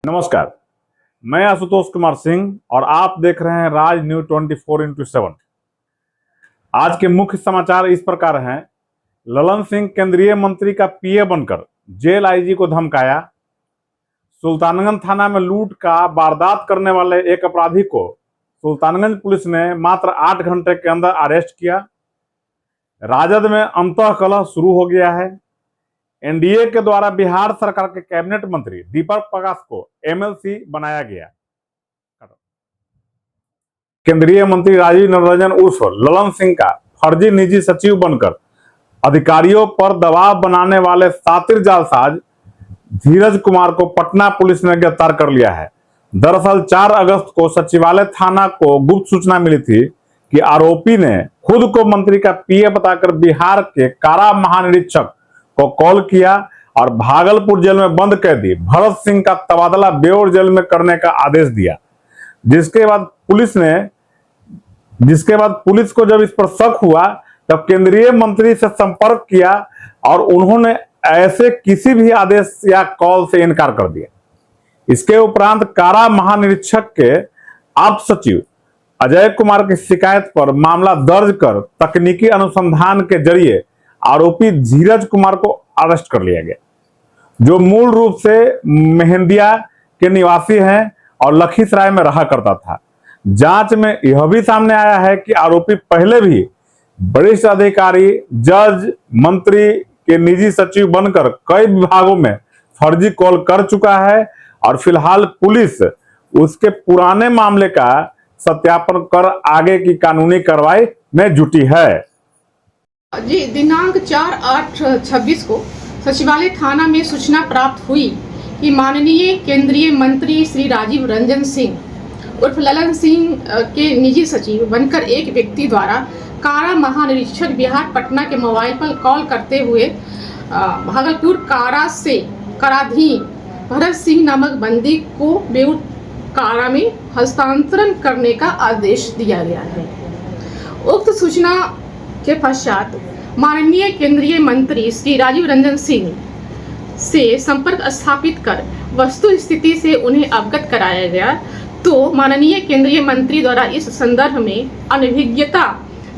नमस्कार, मैं आशुतोष कुमार सिंह और आप देख रहे हैं राज न्यूज 24x7। आज के मुख्य समाचार इस प्रकार हैं। ललन सिंह केंद्रीय मंत्री का पीए बनकर जेल आईजी को धमकाया। सुल्तानगंज थाना में लूट का वारदात करने वाले एक अपराधी को सुल्तानगंज पुलिस ने मात्र 8 घंटे के अंदर अरेस्ट किया। राजद में अंतःकलह शुरू हो गया है। एनडीए के द्वारा बिहार सरकार के कैबिनेट मंत्री दीपक प्रकाश को एमएलसी बनाया गया। केंद्रीय मंत्री राजीव रंजन उर्फ ललन सिंह का फर्जी निजी सचिव बनकर अधिकारियों पर दबाव बनाने वाले शातिर जालसाज धीरज कुमार को पटना पुलिस ने गिरफ्तार कर लिया है। दरअसल 4 अगस्त को सचिवालय थाना को गुप्त सूचना मिली थी कि आरोपी ने खुद को मंत्री का पीए बताकर बिहार के कारा महानिरीक्षक को कॉल किया और भागलपुर जेल में बंद कैदी भरत सिंह का तबादला बेउर जेल में करने का आदेश दिया। जिसके बाद पुलिस को जब इस पर शक हुआ तब केंद्रीय मंत्री से संपर्क किया और उन्होंने ऐसे किसी भी आदेश या कॉल से इनकार कर दिया। इसके उपरांत कारा महानिरीक्षक के आप सचिव अजय कुमार की शिकायत पर मामला दर्ज कर तकनीकी अनुसंधान के जरिए आरोपी धीरज कुमार को अरेस्ट कर लिया गया, जो मूल रूप से मेहंदिया के निवासी हैं और लखीसराय में रहा करता था। जांच में यह भी सामने आया है कि आरोपी पहले भी वरिष्ठ अधिकारी, जज, मंत्री के निजी सचिव बनकर कई विभागों में फर्जी कॉल कर चुका है और फिलहाल पुलिस उसके पुराने मामले का सत्यापन कर आगे की कानूनी कार्रवाई में जुटी है। जी, दिनांक 4/8/26 को सचिवालय थाना में सूचना प्राप्त हुई कि माननीय केंद्रीय मंत्री श्री राजीव रंजन सिंह उर्फ ललन सिंह के निजी सचिव बनकर एक व्यक्ति द्वारा कारा महानिरीक्षक बिहार पटना के मोबाइल पर कॉल करते हुए भागलपुर कारा से काराधीन भरत सिंह नामक बंदी को बेउर कारा में हस्तांतरण करने का आदेश दिया गया है। उक्त सूचना के पश्चात माननीय केंद्रीय मंत्री श्री राजीव रंजन सिंह से संपर्क स्थापित कर वस्तु स्थिति से उन्हें अवगत कराया गया, तो माननीय केंद्रीय मंत्री द्वारा इस संदर्भ में अनभिज्ञता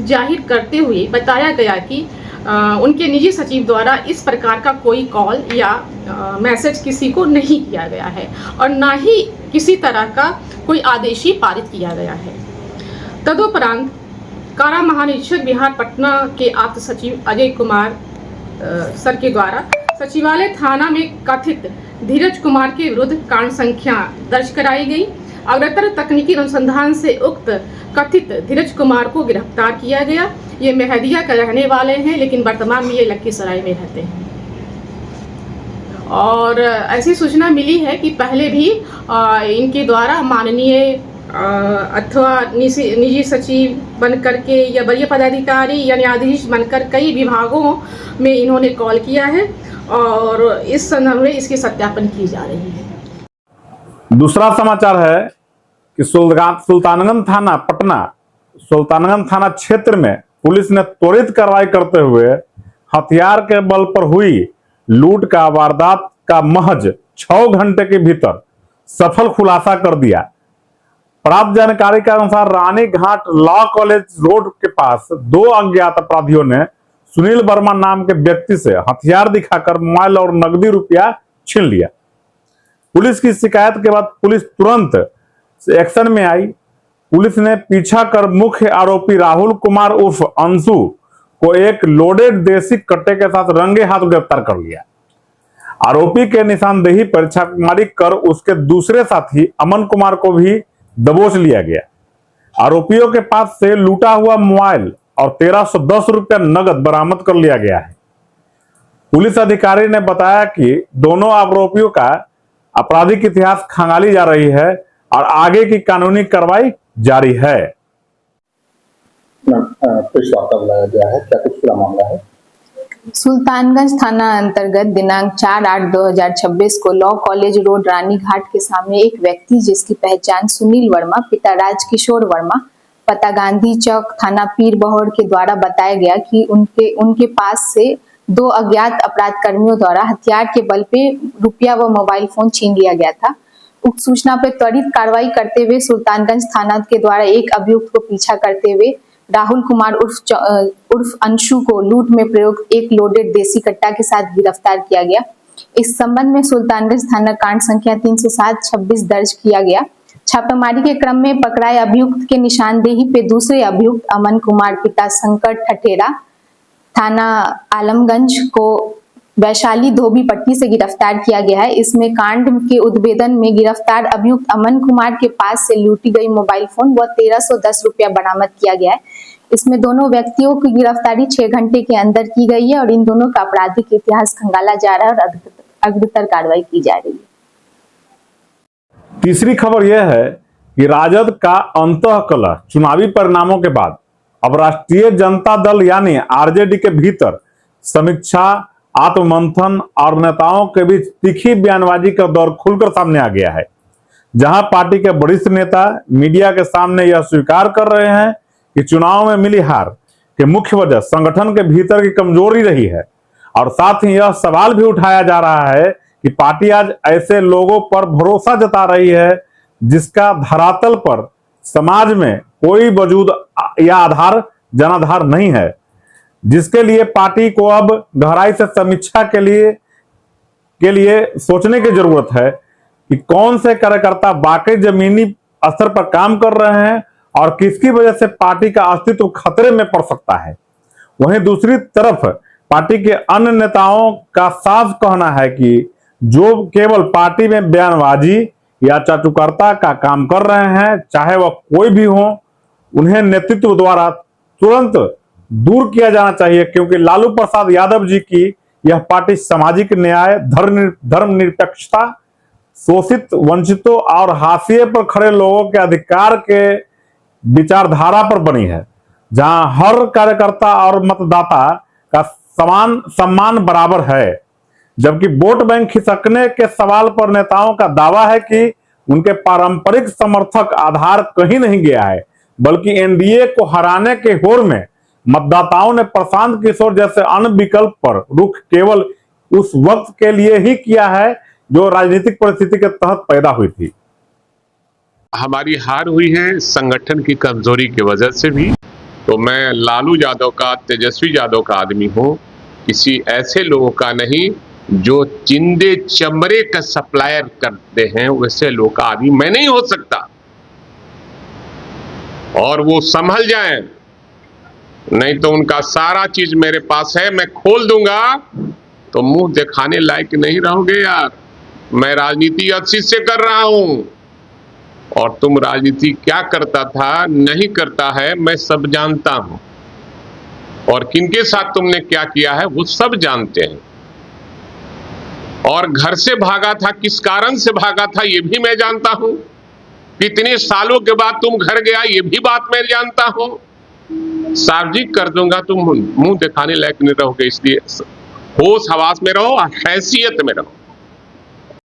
जाहिर करते हुए बताया गया कि उनके निजी सचिव द्वारा इस प्रकार का कोई कॉल या मैसेज किसी को नहीं किया गया है और ना ही किसी तरह का कोई आदेश ही पारित किया गया है। तदुपरांत कारा महानिरीक्षक बिहार पटना के आप्त सचिव अजय कुमार सर के द्वारा सचिवालय थाना में कथित धीरज कुमार के विरुद्ध कांड संख्या दर्ज कराई गई। अग्रतर तकनीकी अनुसंधान से उक्त कथित धीरज कुमार को गिरफ्तार किया गया। ये मेहदिया के रहने वाले हैं, लेकिन वर्तमान में ये लखीसराय में रहते हैं। और ऐसी सूचना मिली है कि पहले भी इनके द्वारा माननीय अथवा निजी सचिव बनकर के या वरीय पदाधिकारी या न्यायाधीश बनकर कई विभागों में इन्होंने कॉल किया है और इस संदर्भ में इसकी सत्यापन की जा रही है। दूसरा समाचार है कि सुल्तानगंज थाना क्षेत्र में पुलिस ने त्वरित कार्रवाई करते हुए हथियार के बल पर हुई लूट का वारदात का महज 6 घंटे के भीतर सफल खुलासा कर दिया। प्राप्त जानकारी के अनुसार रानी घाट लॉ कॉलेज रोड के पास 2 अज्ञात अपराधियों ने सुनील वर्मा नाम के व्यक्ति से हथियार दिखाकर मोबाइल और नकदी रुपया छीन लिया। पुलिस की शिकायत के बाद पुलिस तुरंत एक्शन में आई। पुलिस ने पीछा कर मुख्य आरोपी राहुल कुमार उर्फ अंशु को एक लोडेड देसी कट्टे के साथ रंगे हाथ गिरफ्तार कर लिया। आरोपी के निशानदेही पर छापेमारी कर उसके दूसरे साथी अमन कुमार को भी दबोच लिया गया। आरोपियों के पास से लूटा हुआ मोबाइल और 1310 रुपया नगद बरामद कर लिया गया है। पुलिस अधिकारी ने बताया कि दोनों आरोपियों का आपराधिक इतिहास खंगाली जा रही है और आगे की कानूनी कार्रवाई जारी है। प्रेस वार्ता बुलाया गया है, क्या कुछ पूरा मामला है? सुल्तानगंज थाना अंतर्गत दिनांक 4/8/2026 को लॉ कॉलेज रोड रानी घाट के सामने एक व्यक्ति जिसकी पहचान सुनील वर्मा पिता राजकिशोर वर्मा पता गांधी चौक थाना पीर बहोर के द्वारा बताया गया कि उनके पास से 2 अज्ञात अपराध कर्मियों द्वारा हथियार के बल पे रुपया व मोबाइल फोन छीन लिया गया था। उक्त सूचना पर त्वरित कार्रवाई करते हुए सुल्तानगंज थाना के द्वारा एक अभियुक्त को पीछा करते हुए राहुल कुमार उर्फ अंशु को लूट में प्रयुक्त एक लोडेड देसी कट्टा के साथ गिरफ्तार किया गया। इस संबंध में सुल्तानगंज थाना कांड संख्या 307/26 दर्ज किया गया। छापेमारी के क्रम में पकड़ाए अभियुक्त के निशानदेही पे दूसरे अभियुक्त अमन कुमार पिता शंकर ठठेरा थाना आलमगंज को वैशाली धोबी पट्टी से गिरफ्तार किया गया है। इसमें कांड के उद्भेदन में गिरफ्तार अभियुक्त अमन कुमार के पास से लूटी गई मोबाइल फोन व 1310 रुपया बरामद किया गया है। इसमें दोनों व्यक्तियों की गिरफ्तारी 6 घंटे के अंदर की गई है और इन दोनों का आपराधिक इतिहास खंगाला जा रहा है और अग्रतर कार्रवाई की जा रही है। तीसरी खबर यह है कि राजद का अंतःकलह चुनावी परिणामों के बाद अब राष्ट्रीय जनता दल यानी आरजेडी के भीतर समीक्षा, आत्ममंथन और नेताओं के बीच तीखी बयानबाजी का दौर खुलकर सामने आ गया है, जहां पार्टी के वरिष्ठ नेता मीडिया के सामने यह स्वीकार कर रहे हैं कि चुनाव में मिली हार के मुख्य वजह संगठन के भीतर की कमजोरी रही है और साथ ही यह सवाल भी उठाया जा रहा है कि पार्टी आज ऐसे लोगों पर भरोसा जता रही है जिसका धरातल पर समाज में कोई वजूद या आधार जनाधार नहीं है, जिसके लिए पार्टी को अब गहराई से समीक्षा के लिए सोचने की जरूरत है कि कौन से कार्यकर्ता वाकई जमीनी स्तर पर काम कर रहे हैं और किसकी वजह से पार्टी का अस्तित्व खतरे में पड़ सकता है। वहीं दूसरी तरफ पार्टी के अन्य नेताओं का साफ कहना है कि जो केवल पार्टी में बयानबाजी या चाटुकारिता का काम कर रहे हैं, चाहे वह कोई भी हो, उन्हें नेतृत्व द्वारा तुरंत दूर किया जाना चाहिए, क्योंकि लालू प्रसाद यादव जी की यह पार्टी सामाजिक न्याय, धर्मनिरपेक्षता, शोषित, वंचितों और हाशिए पर खड़े लोगों के अधिकार के विचारधारा पर बनी है, जहां हर कार्यकर्ता और मतदाता का समान सम्मान बराबर है। जबकि वोट बैंक खिसकने के सवाल पर नेताओं का दावा है कि उनके पारंपरिक समर्थक आधार कहीं नहीं गया है, बल्कि एनडीए को हराने के होड़ में मतदाताओं ने प्रशांत किशोर जैसे अन्य विकल्प पर रुख केवल उस वक्त के लिए ही किया है जो राजनीतिक परिस्थिति के तहत पैदा हुई थी। हमारी हार हुई है संगठन की कमजोरी की वजह से भी। तो मैं लालू यादव का, तेजस्वी यादव का आदमी हूं, किसी ऐसे लोगों का नहीं जो चिंदे चमड़े का सप्लायर करते हैं, वैसे लोगों का आदमी मैं नहीं हो सकता। और वो संभल जाएं, नहीं तो उनका सारा चीज मेरे पास है, मैं खोल दूंगा तो मुंह दिखाने लायक नहीं रहोगे यार। मैं राजनीति 80 से कर रहा हूं और तुम राजनीति क्या करता था, नहीं करता है, मैं सब जानता हूं। और किनके साथ तुमने क्या किया है वो सब जानते हैं। और घर से भागा था, किस कारण से भागा था ये भी मैं जानता हूं। कितने सालों के बाद तुम घर गया ये भी बात मैं जानता हूं। सार्वजनिक कर दूंगा, तुम मुंह दिखाने लायक नहीं रहोगे, इसलिए होश हवास में रहो, हैसियत में रहो।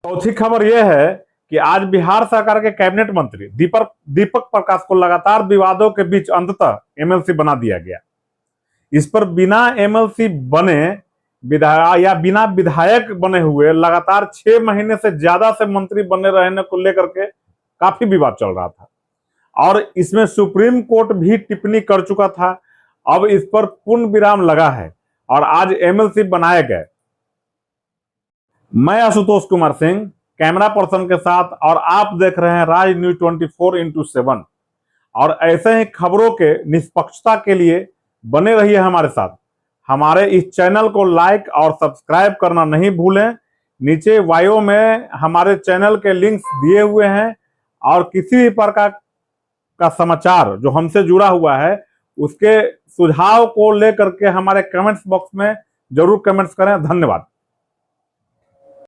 चौथी खबर यह है कि आज बिहार सरकार के कैबिनेट मंत्री दीपक प्रकाश को लगातार विवादों के बीच अंततः एमएलसी बना दिया गया। इस पर बिना एमएलसी बने बिना विधायक बने हुए लगातार 6 महीने से ज्यादा से मंत्री बने रहने को लेकर के काफी विवाद चल रहा था और इसमें सुप्रीम कोर्ट भी टिप्पणी कर चुका था। अब इस पर पूर्ण विराम लगा है और आज एमएलसी बनाए गए। मैं आशुतोष कुमार सिंह कैमरा पर्सन के साथ और आप देख रहे हैं राज न्यूज 24x7 और ऐसे ही खबरों के निष्पक्षता के लिए बने रहिए हमारे साथ। हमारे इस चैनल को लाइक और सब्सक्राइब करना नहीं भूलें। नीचे बायो में हमारे चैनल के लिंक्स दिए हुए हैं और किसी भी प्रकार का समाचार जो हमसे जुड़ा हुआ है उसके सुझाव को लेकर के हमारे कमेंट्स बॉक्स में जरूर कमेंट्स करें। धन्यवाद।